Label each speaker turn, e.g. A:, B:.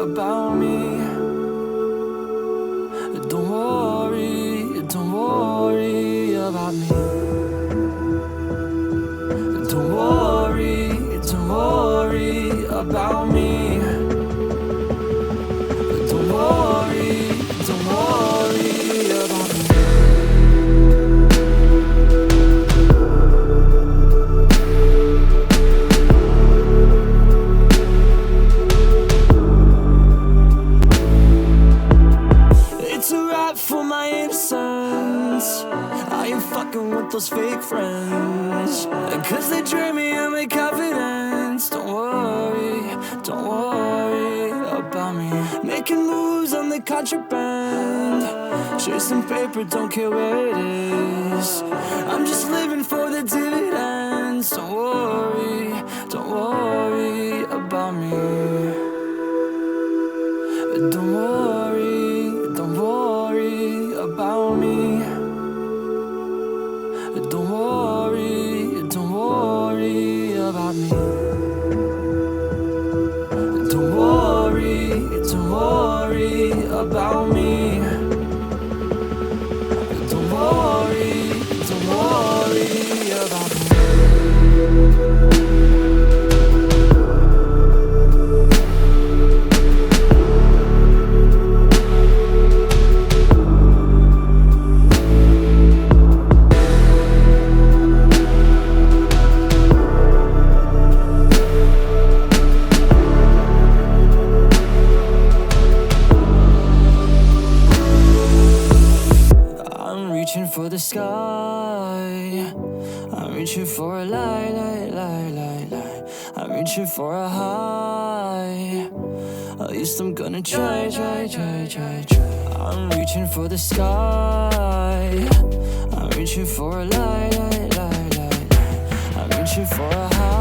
A: about me. Don't worry about me. Don't worry about me. Don't worry about me. It's a wrap for my innocence. I ain't fucking with those fake friends, cause they drain me of my confidence. Don't worry about me. Making moves on the contraband, chasing paper, don't care where it is. I'm just living for the dividends. Don't worry about me. Don't worry about me. Don't worry about me. Don't worry about me. Don't worry about me. For the sky, I'm reaching for a light. I'm reaching for a high. At least I'm gonna try. I'm reaching for the sky. I'm reaching for a light. I'm reaching for a high.